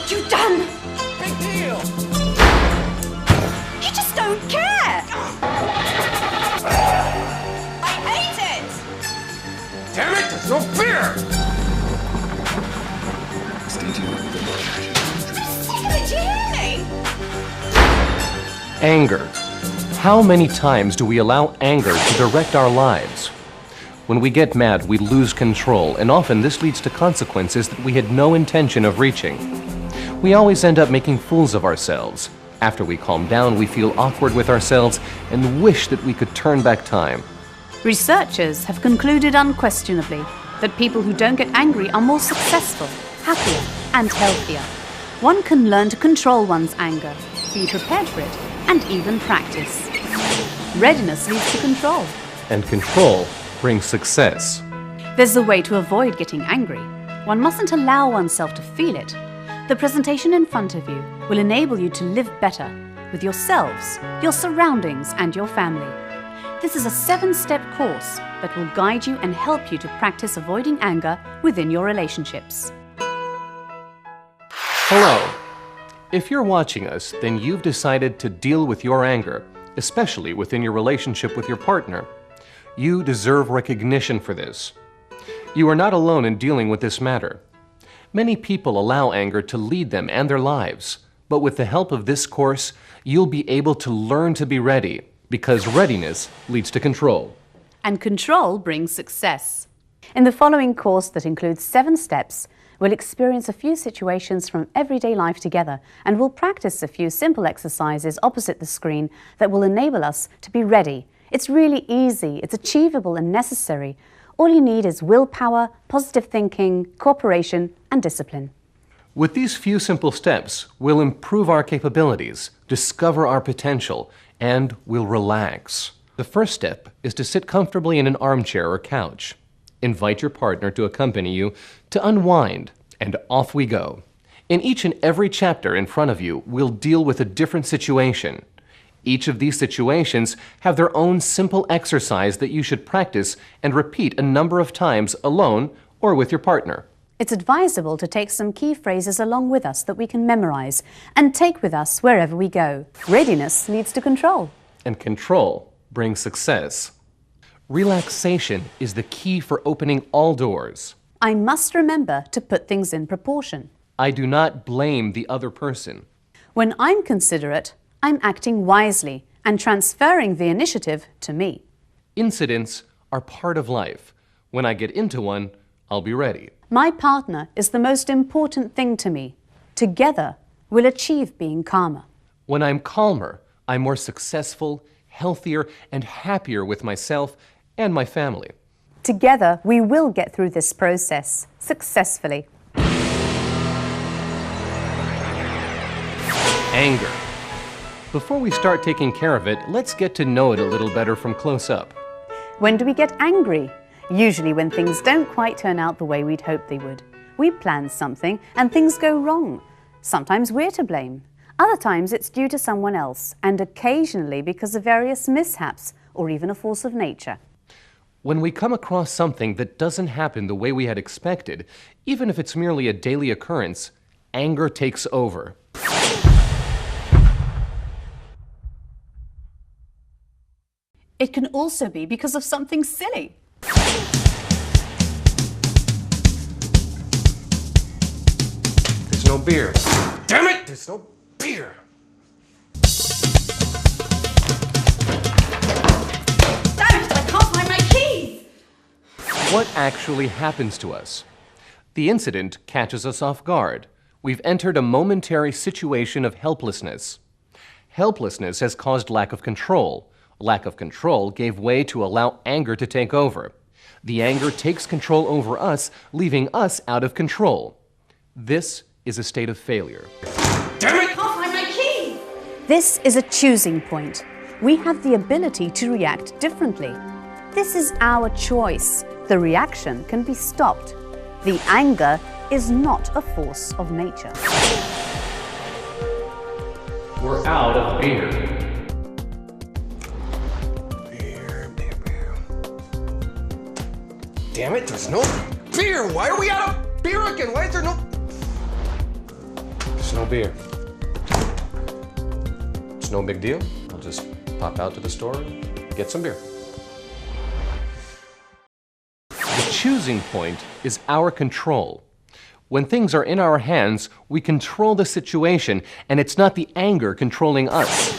have you done? Big deal! You just don't care! I hate it! Damn it, there's no beer! I'm sick of it, do you hear me? Anger. How many times do we allow anger to direct our lives? When we get mad, we lose control, and often this leads to consequences that we had no intention of reaching. We always end up making fools of ourselves. After we calm down, we feel awkward with ourselves and wish that we could turn back time. Researchers have concluded unquestionably that people who don't get angry are more successful, happier, and healthier. One can learn to control one's anger, be prepared for it, and even practice. Readiness leads to control. And control brings success. There's a way to avoid getting angry. One mustn't allow oneself to feel it. The presentation in front of you will enable you to live better with yourselves, your surroundings, and your family. This is a 7-step course that will guide you and help you to practice avoiding anger within your relationships. Hello. If you're watching us, then you've decided to deal with your anger, especially within your relationship with your partner. You deserve recognition for this. You are not alone in dealing with this matter. Many people allow anger to lead them and their lives, but with the help of this course, you'll be able to learn to be ready, because readiness leads to control. And control brings success. In the following course that includes 7 steps, we'll experience a few situations from everyday life together, and we'll practice a few simple exercises opposite the screen that will enable us to be ready. It's really easy, it's achievable and necessary. All you need is willpower, positive thinking, cooperation, and discipline. With these few simple steps, we'll improve our capabilities, discover our potential, and we'll relax. The first step is to sit comfortably in an armchair or couch. Invite your partner to accompany you to unwind, and off we go. In each and every chapter in front of you, we'll deal with a different situation. Each of these situations have their own simple exercise that you should practice and repeat a number of times alone or with your partner. It's advisable to take some key phrases along with us that we can memorize and take with us wherever we go. Readiness leads to control. And control brings success. Relaxation is the key for opening all doors. I must remember to put things in proportion. I do not blame the other person. When I'm considerate, I'm acting wisely and transferring the initiative to me. Incidents are part of life. When I get into one, I'll be ready. My partner is the most important thing to me. Together, we'll achieve being calmer. When I'm calmer, I'm more successful, healthier, and happier with myself and my family. Together, we will get through this process successfully. Anger. Before we start taking care of it, let's get to know it a little better from close up. When do we get angry? Usually when things don't quite turn out the way we'd hoped they would. We plan something and things go wrong. Sometimes we're to blame. Other times it's due to someone else, and occasionally because of various mishaps or even a force of nature. When we come across something that doesn't happen the way we had expected, even if it's merely a daily occurrence, anger takes over. It can also be because of something silly. There's no beer. Damn it! There's no beer! Damn it, I can't find my keys! What actually happens to us? The incident catches us off guard. We've entered a momentary situation of helplessness. Helplessness has caused lack of control. Lack of control gave way to allow anger to take over. The anger takes control over us, leaving us out of control. This is a state of failure. Damn I it! can't find my keys! This is a choosing point. We have the ability to react differently. This is our choice. The reaction can be stopped. The anger is not a force of nature. We're out of beer. Damn it, there's no beer! Why are we out of beer again? Why is there no... There's no beer. It's no big deal. I'll just pop out to the store and get some beer. The choosing point is our control. When things are in our hands, we control the situation, and it's not the anger controlling us.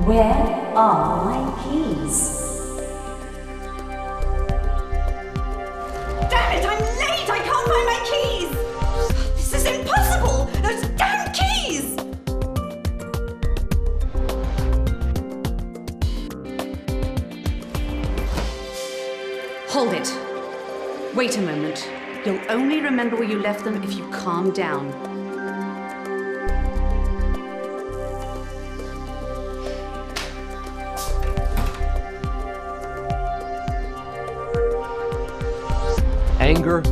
Where are my keys? Damn it, I'm late! I can't find my keys! This is impossible! Those damn keys! Hold it. Wait a moment. You'll only remember where you left them if you calm down. Anger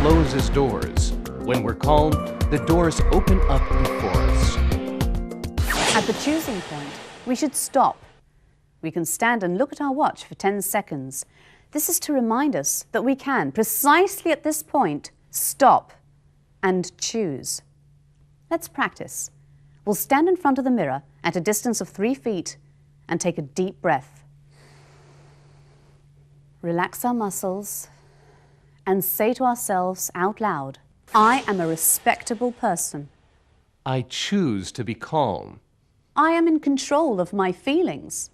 closes doors. When we're calm, the doors open up before us. At the choosing point, we should stop. We can stand and look at our watch for 10 seconds. This is to remind us that we can, precisely at this point, stop and choose. Let's practice. We'll stand in front of the mirror at a distance of 3 feet and take a deep breath. Relax our muscles and say to ourselves out loud, I am a respectable person. I choose to be calm. I am in control of my feelings.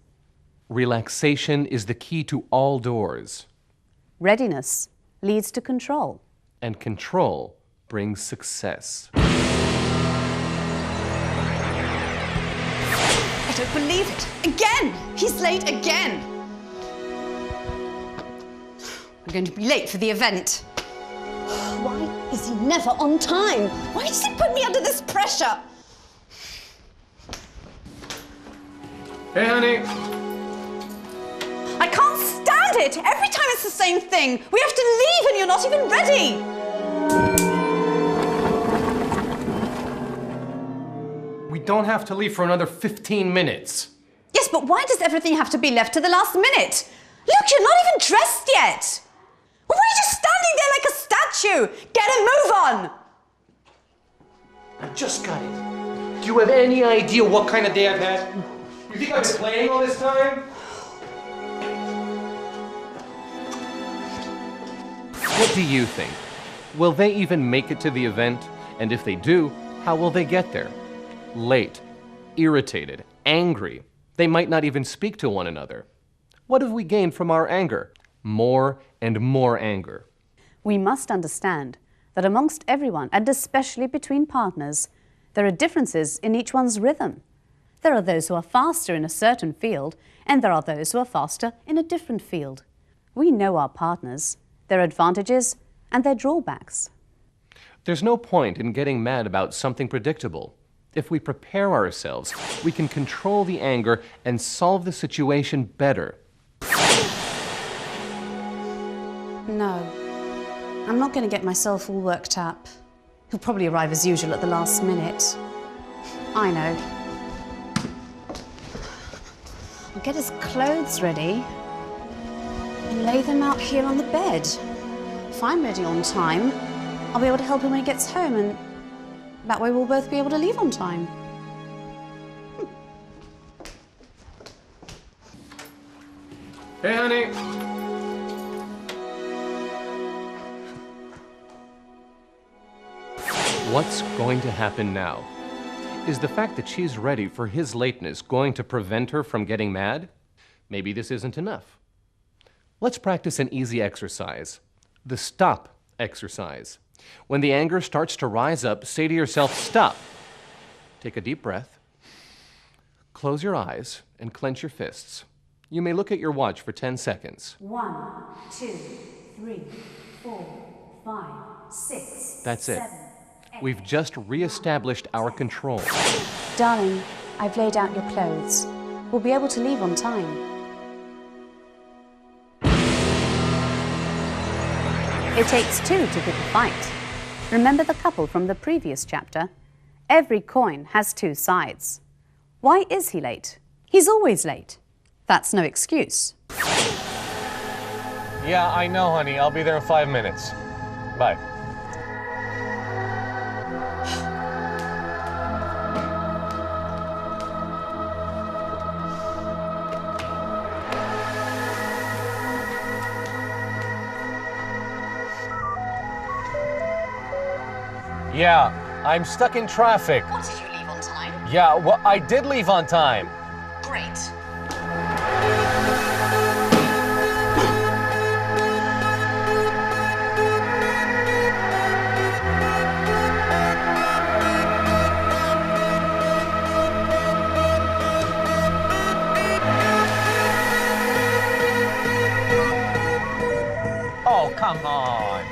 Relaxation is the key to all doors, Readiness leads to control. and control brings success. I don't believe it. Again! He's late again! I'm going to be late for the event. Why is he never on time? Why does he put me under this pressure? Hey, honey. I can't stand it! Every time it's the same thing. We have to leave and you're not even ready! We don't have to leave for another 15 minutes. Yes, but why does everything have to be left to the last minute? Look, you're not even dressed yet! Why are you just standing there like a statue? Get a move on! I just got it. Do you have any idea what kind of day I've had? You think I've been playing all this time? What do you think? Will they even make it to the event? And if they do, how will they get there? Late, irritated, angry. They might not even speak to one another. What have we gained from our anger? More and more anger. We must understand that amongst everyone, and especially between partners, there are differences in each one's rhythm. There are those who are faster in a certain field, and there are those who are faster in a different field. We know our partners, their advantages, and their drawbacks. There's no point in getting mad about something predictable. If we prepare ourselves, we can control the anger and solve the situation better. No, I'm not going to get myself all worked up. He'll probably arrive as usual at the last minute. I know. I'll get his clothes ready and lay them out here on the bed. If I'm ready on time, I'll be able to help him when he gets home, and that way we'll both be able to leave on time. Hey, honey. What's going to happen now? Is the fact that she's ready for his lateness going to prevent her from getting mad? Maybe this isn't enough. Let's practice an easy exercise, the stop exercise. When the anger starts to rise up, say to yourself, stop. Take a deep breath, close your eyes, and clench your fists. You may look at your watch for 10 seconds. 1, 2, 3, 4, 5, 6. That's it. We've just re-established our control. Darling, I've laid out your clothes. We'll be able to leave on time. It takes two to pick a fight. Remember the couple from the previous chapter? Every coin has two sides. Why is he late? He's always late. That's no excuse. Yeah, I know, honey. I'll be there in 5 minutes. Bye. Yeah, I'm stuck in traffic. What, did you leave on time? Yeah, well, I did leave on time. Great. Oh, come on.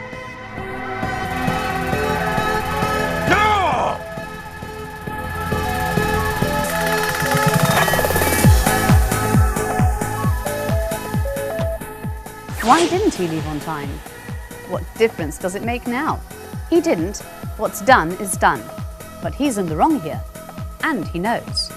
Why didn't he leave on time? What difference does it make now? He didn't. What's done is done. But he's in the wrong here. And he knows.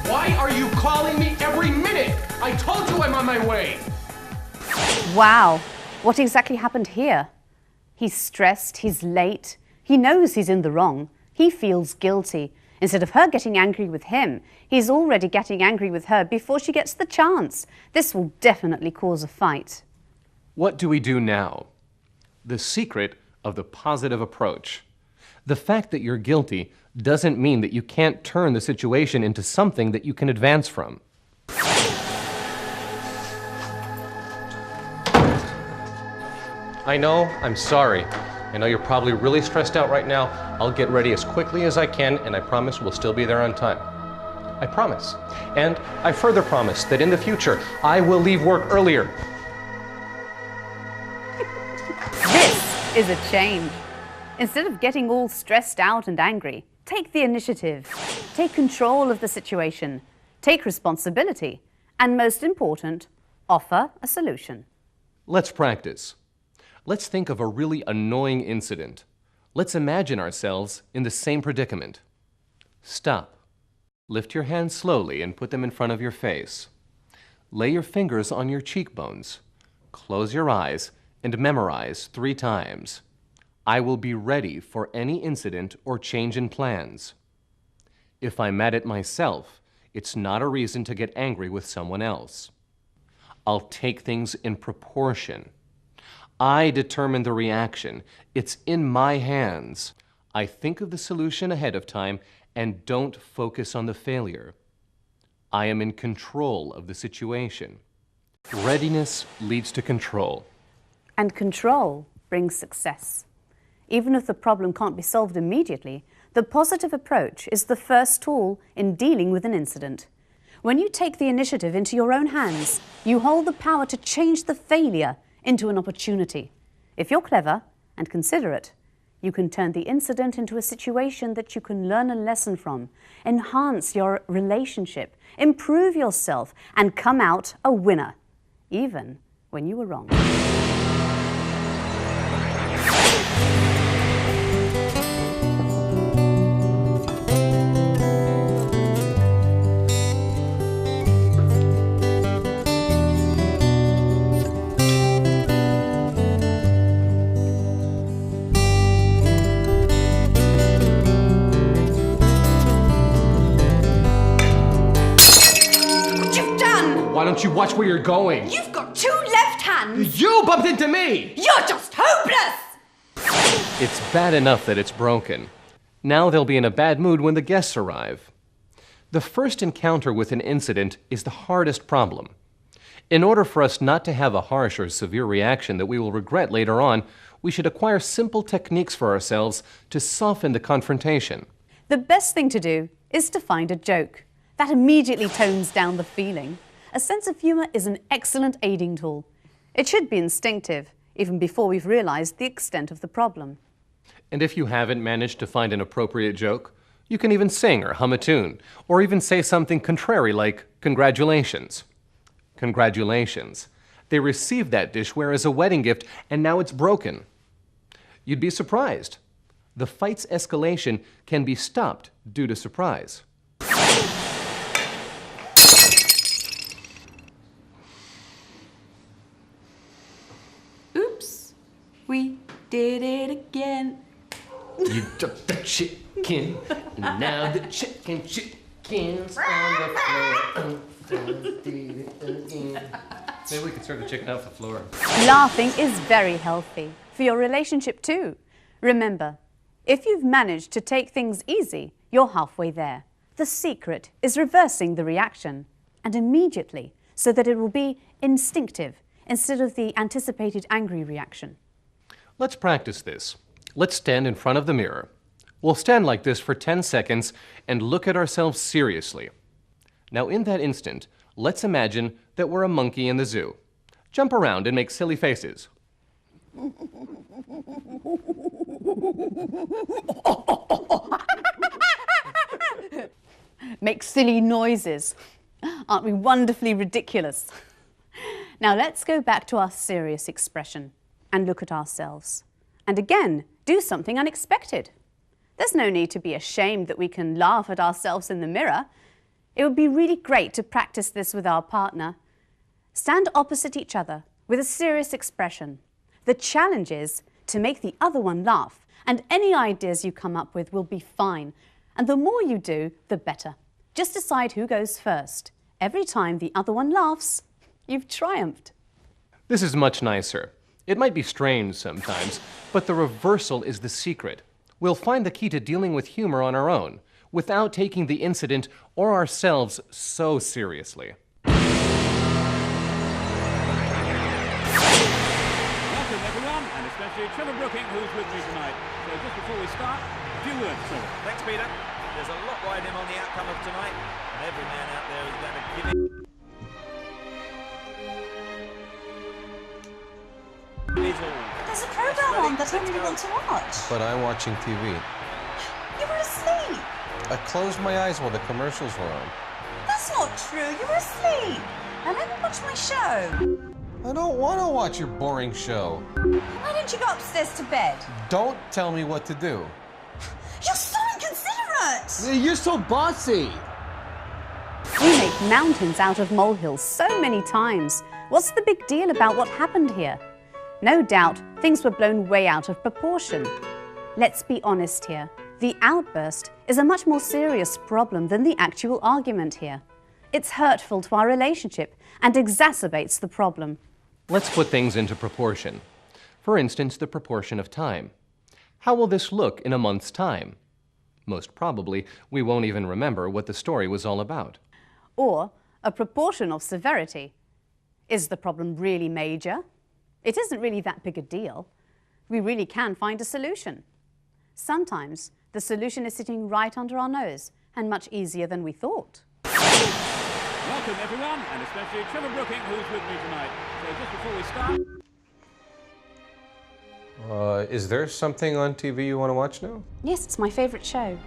Why are you calling me every minute? I told you I'm on my way. Wow, what exactly happened here? He's stressed, he's late, he knows he's in the wrong, he feels guilty. Instead of her getting angry with him, he's already getting angry with her before she gets the chance. This will definitely cause a fight. What do we do now? The secret of the positive approach. The fact that you're guilty doesn't mean that you can't turn the situation into something that you can advance from. I know, I'm sorry. I know you're probably really stressed out right now. I'll get ready as quickly as I can, and I promise we'll still be there on time. I promise. And I further promise that in the future, I will leave work earlier. This is a change. Instead of getting all stressed out and angry, take the initiative. Take control of the situation. Take responsibility. And most important, offer a solution. Let's practice. Let's think of a really annoying incident. Let's imagine ourselves in the same predicament. Stop. Lift your hands slowly and put them in front of your face. Lay your fingers on your cheekbones. Close your eyes and memorize 3 times. I will be ready for any incident or change in plans. If I'm mad at myself, it's not a reason to get angry with someone else. I'll take things in proportion. I determine the reaction. It's in my hands. I think of the solution ahead of time and don't focus on the failure. I am in control of the situation. Readiness leads to control. And control brings success. Even if the problem can't be solved immediately, the positive approach is the first tool in dealing with an incident. When you take the initiative into your own hands, you hold the power to change the failure into an opportunity. If you're clever and considerate, you can turn the incident into a situation that you can learn a lesson from, enhance your relationship, improve yourself, and come out a winner, even when you were wrong. Why don't you watch where you're going? You've got 2 left hands! You bumped into me! You're just hopeless! It's bad enough that it's broken. Now they'll be in a bad mood when the guests arrive. The first encounter with an incident is the hardest problem. In order for us not to have a harsh or severe reaction that we will regret later on, we should acquire simple techniques for ourselves to soften the confrontation. The best thing to do is to find a joke. That immediately tones down the feeling. A sense of humor is an excellent aiding tool. It should be instinctive, even before we've realized the extent of the problem. And if you haven't managed to find an appropriate joke, you can even sing or hum a tune, or even say something contrary like, congratulations. Congratulations. They received that dishware as a wedding gift, and now it's broken. You'd be surprised. the fight's escalation can be stopped due to surprise. Oops, we did it again. You took the chicken, and now the chicken's on the floor. Did it again. Maybe we could serve the chicken off the floor. Laughing is very healthy for your relationship too. Remember, if you've managed to take things easy, you're halfway there. The secret is reversing the reaction, and immediately, so that it will be instinctive instead of the anticipated angry reaction. Let's practice this. Let's stand in front of the mirror. We'll stand like this for 10 seconds and look at ourselves seriously. Now in that instant, let's imagine that we're a monkey in the zoo. Jump around and make silly faces. Make silly noises. Aren't we wonderfully ridiculous? Now let's go back to our serious expression and look at ourselves. And again, do something unexpected. There's no need to be ashamed that we can laugh at ourselves in the mirror. It would be really great to practice this with our partner. Stand opposite each other with a serious expression. The challenge is to make the other one laugh, and any ideas you come up with will be fine. And the more you do, the better. Just decide who goes first. Every time the other one laughs, you've triumphed. This is much nicer. It might be strange sometimes, but the reversal is the secret. We'll find the key to dealing with humor on our own, without taking the incident or ourselves so seriously. Welcome everyone, and especially Trevor Brooking, who's with me tonight. So just before we start, a few words, Trevor. Thanks, Peter. There's a lot riding on the outcome of tonight, and every man out there is going to give it. There's a program on that I really want to watch. But I'm watching TV. You were asleep. I closed my eyes while the commercials were on. That's not true. You were asleep. Now let me watch my show. I don't want to watch your boring show. Why don't you go upstairs to bed? Don't tell me what to do. You're so inconsiderate. You're so bossy. We make mountains out of molehills so many times. What's the big deal about what happened here? No doubt, things were blown way out of proportion. Let's be honest here. The outburst is a much more serious problem than the actual argument here. It's hurtful to our relationship and exacerbates the problem. Let's put things into proportion. For instance, the proportion of time. How will this look in a month's time? Most probably, we won't even remember what the story was all about. Or a proportion of severity. Is the problem really major? It isn't really that big a deal. We really can find a solution. Sometimes the solution is sitting right under our nose and much easier than we thought. Welcome everyone, and especially Trevor Brooking, who's with me tonight. So just before we start, Is there something on TV you want to watch now? Yes, it's my favourite show.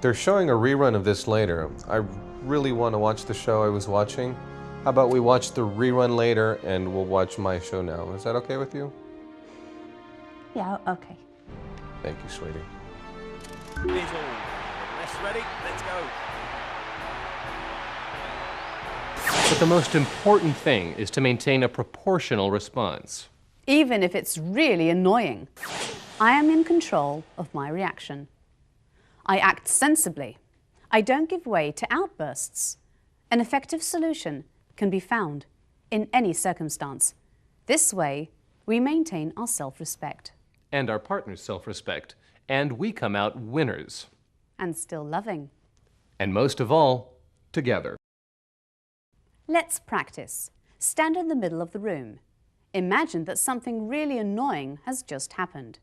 They're showing a rerun of this later. I really want to watch the show I was watching. How about we watch the rerun later and we'll watch my show now? Is that okay with you? Yeah, okay. Thank you, sweetie. It is all. The rest ready? Let's go. But the most important thing is to maintain a proportional response. Even if it's really annoying. I am in control of my reaction. I act sensibly. I don't give way to outbursts. An effective solution can be found in any circumstance. This way, we maintain our self-respect. And our partner's self-respect. And we come out winners. And still loving. And most of all, together. Let's practice. Stand in the middle of the room. Imagine that something really annoying has just happened.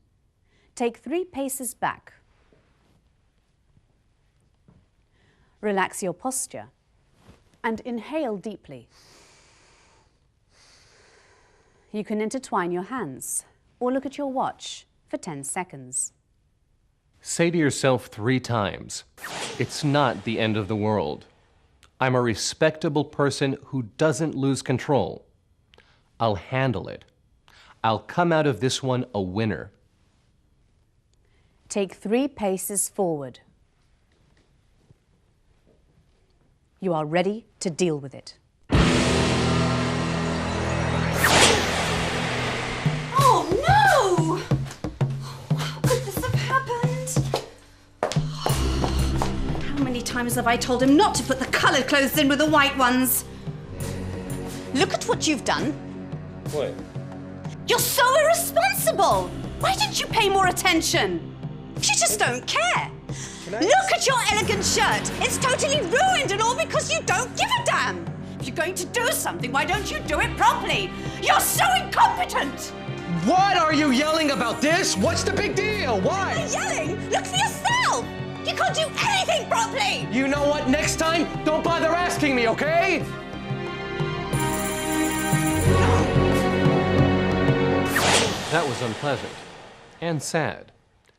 Take 3 paces back. Relax your posture and inhale deeply. You can intertwine your hands or look at your watch for 10 seconds. Say to yourself 3 times, it's not the end of the world. I'm a respectable person who doesn't lose control. I'll handle it. I'll come out of this one a winner. Take 3 paces forward. You are ready to deal with it. Oh no! How could this have happened? How many times have I told him not to put the coloured clothes in with the white ones? Look at what you've done. What? You're so irresponsible! Why didn't you pay more attention? You just don't care. Look at your elegant shirt. It's totally ruined and all because you don't give a damn. If you're going to do something, why don't you do it properly? You're so incompetent! What are you yelling about this? What's the big deal? Why? You're yelling? Look for yourself! You can't do anything properly! You know what? Next time, don't bother asking me, okay? That was unpleasant and sad.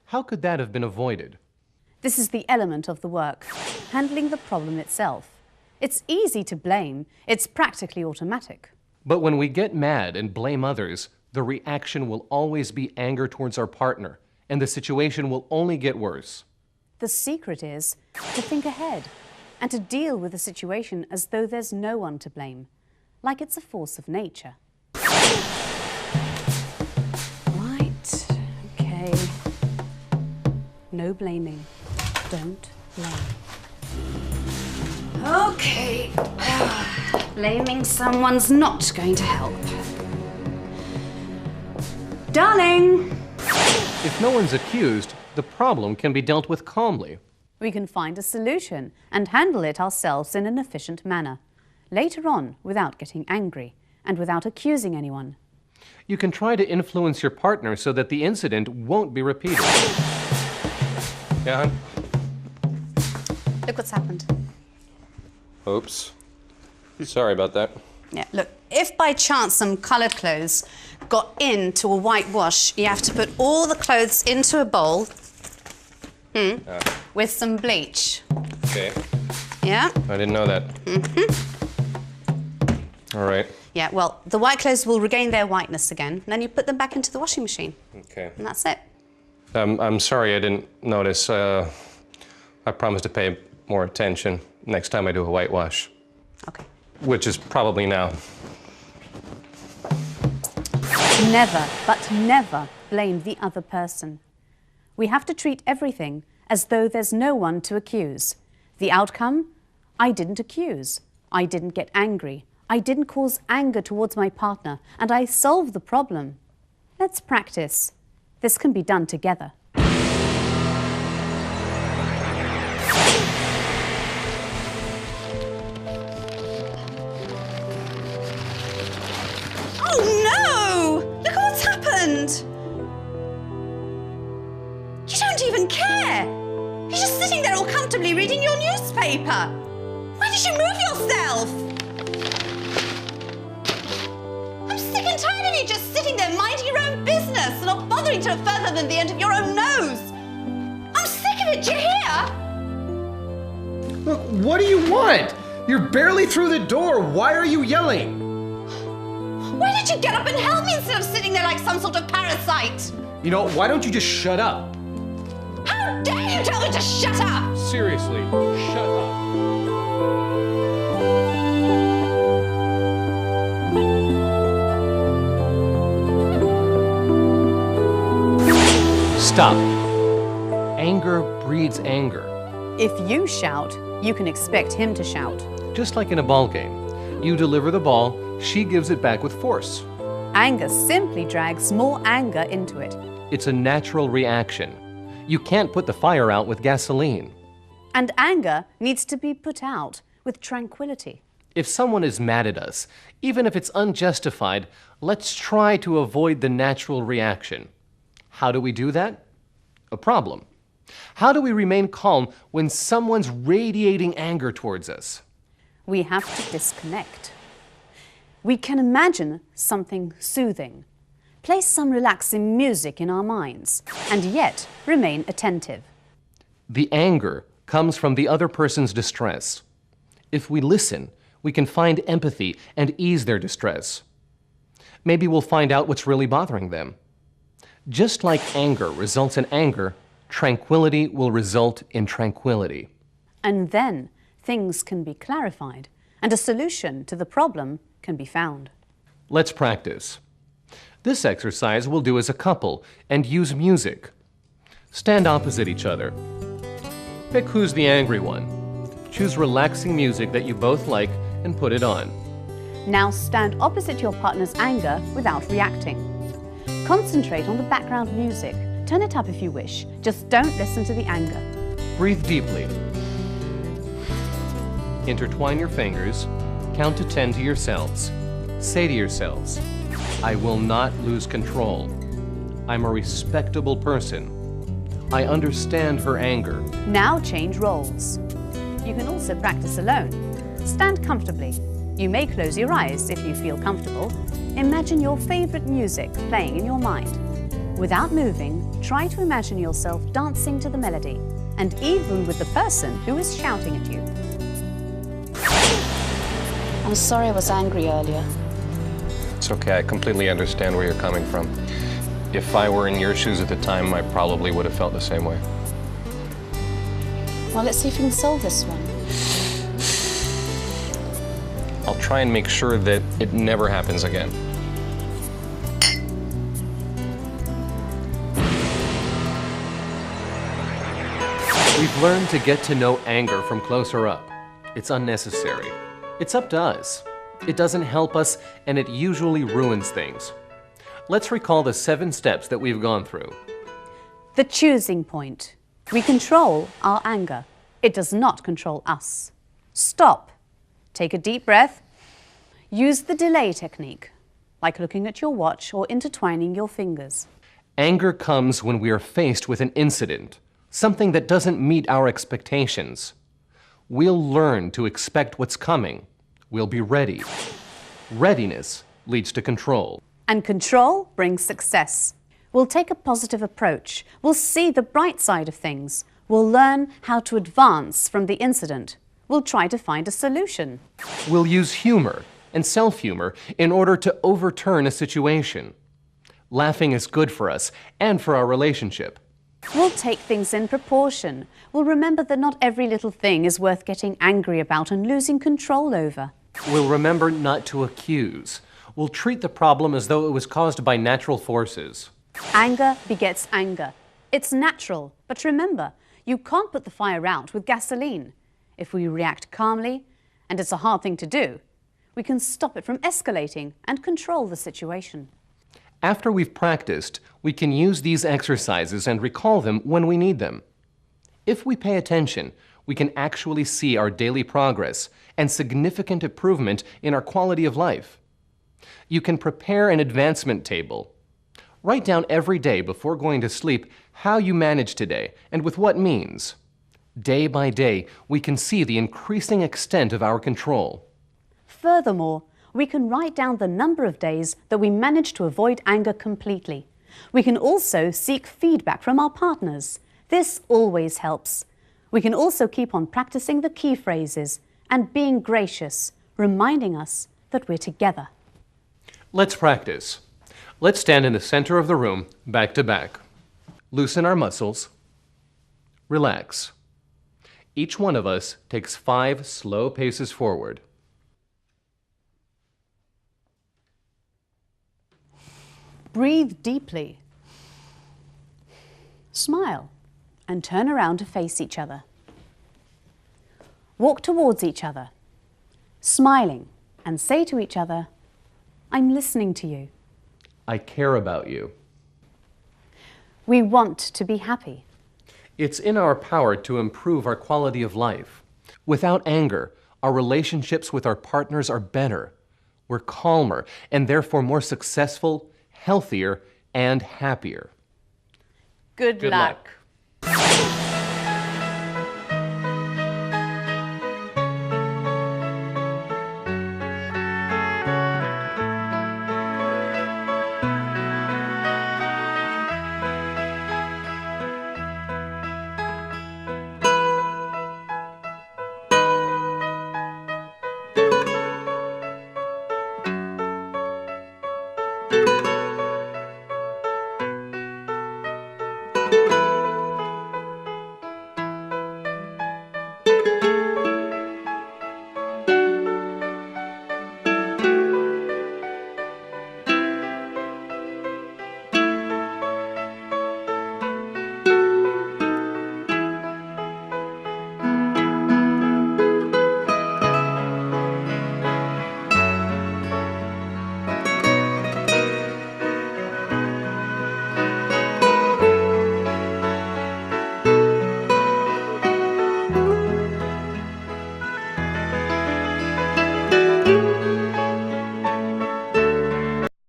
How could that have been avoided? This is the element of the work, handling the problem itself. It's easy to blame. It's practically automatic. But when we get mad and blame others, the reaction will always be anger towards our partner, and the situation will only get worse. The secret is to think ahead and to deal with the situation as though there's no one to blame, like it's a force of nature. Right, okay. No blaming. Don't blame. Okay. Blaming someone's not going to help. Darling! If no one's accused, the problem can be dealt with calmly. We can find a solution and handle it ourselves in an efficient manner, later on without getting angry and without accusing anyone. You can try to influence your partner so that the incident won't be repeated. Yeah, hon? Look what's happened. Oops. Sorry about that. Yeah, look, if by chance some coloured clothes got into a white wash, you have to put all the clothes into a bowl with some bleach. Okay. Yeah? I didn't know that. All right. Yeah, well, the white clothes will regain their whiteness again, and then you put them back into the washing machine. Okay. And that's it. I'm sorry I didn't notice. I promise to pay more attention next time I do a whitewash, Okay. which is probably now. Never, but never blame the other person. We have to treat everything as though there's no one to accuse. The outcome? I didn't accuse. I didn't get angry. I didn't cause anger towards my partner, and I solved the problem. Let's practice. This can be done together. Oh no! Look what's happened! You don't even care! You're just sitting there all comfortably reading your newspaper! Why did you move yourself? I'm sick and tired of you just sitting there minding your own business and not bothering to look further than the end of your own nose! I'm sick of it, do you hear? Look, what do you want? You're barely through the door. Why are you yelling? Why did you get up and help me instead of sitting there like some sort of parasite? You know, why don't you just shut up? How dare you tell me to shut up? Seriously, shut up. Stop. Anger breeds anger. If you shout, you can expect him to shout. Just like in a ball game. You deliver the ball, she gives it back with force. Anger simply drags more anger into it. It's a natural reaction. You can't put the fire out with gasoline. And anger needs to be put out with tranquility. If someone is mad at us, even if it's unjustified, let's try to avoid the natural reaction. How do we do that? A problem. How do we remain calm when someone's radiating anger towards us? We have to disconnect. We can imagine something soothing, place some relaxing music in our minds, and yet remain attentive. The anger comes from the other person's distress. If we listen, we can find empathy and ease their distress. Maybe we'll find out what's really bothering them. Just like anger results in anger, Tranquility will result in tranquility. And then things can be clarified and a solution to the problem can be found. Let's practice. This exercise we'll do as a couple and use music. Stand opposite each other. Pick who's the angry one. Choose relaxing music that you both like and put it on. Now stand opposite your partner's anger without reacting. Concentrate on the background music. Turn it up if you wish. Just don't listen to the anger. Breathe deeply. Intertwine your fingers. Count to 10 to yourselves. Say to yourselves, I will not lose control. I'm a respectable person. I understand her anger. Now change roles. You can also practice alone. Stand comfortably. You may close your eyes if you feel comfortable. Imagine your favorite music playing in your mind. Without moving, try to imagine yourself dancing to the melody, and even with the person who is shouting at you. I'm sorry I was angry earlier. It's okay, I completely understand where you're coming from. If I were in your shoes at the time, I probably would have felt the same way. Well, let's see if we can solve this one. I'll try and make sure that it never happens again. We've learned to get to know anger from closer up. It's unnecessary. It's up to us. It doesn't help us, and it usually ruins things. Let's recall the 7 steps that we've gone through. The choosing point. We control our anger. It does not control us. Stop. Take a deep breath. Use the delay technique, like looking at your watch or intertwining your fingers. Anger comes when we are faced with an incident, something that doesn't meet our expectations. We'll learn to expect what's coming. We'll be ready. Readiness leads to control. And control brings success. We'll take a positive approach. We'll see the bright side of things. We'll learn how to advance from the incident. We'll try to find a solution. We'll use humor and self-humor in order to overturn a situation. Laughing is good for us and for our relationship. We'll take things in proportion. We'll remember that not every little thing is worth getting angry about and losing control over. We'll remember not to accuse. We'll treat the problem as though it was caused by natural forces. Anger begets anger. It's natural, but remember, you can't put the fire out with gasoline. If we react calmly, and it's a hard thing to do, we can stop it from escalating and control the situation. After we've practiced, we can use these exercises and recall them when we need them. If we pay attention, we can actually see our daily progress and significant improvement in our quality of life. You can prepare an advancement table. Write down every day before going to sleep how you managed today and with what means. Day by day, we can see the increasing extent of our control. Furthermore, we can write down the number of days that we managed to avoid anger completely. We can also seek feedback from our partners. This always helps. We can also keep on practicing the key phrases and being gracious, reminding us that we're together. Let's practice. Let's stand in the center of the room, back to back. Loosen our muscles. Relax. Each one of us takes 5 slow paces forward. Breathe deeply. Smile and turn around to face each other. Walk towards each other, smiling, and say to each other, I'm listening to you. I care about you. We want to be happy. It's in our power to improve our quality of life. Without anger, our relationships with our partners are better. We're calmer and therefore more successful, healthier, and happier. Good luck.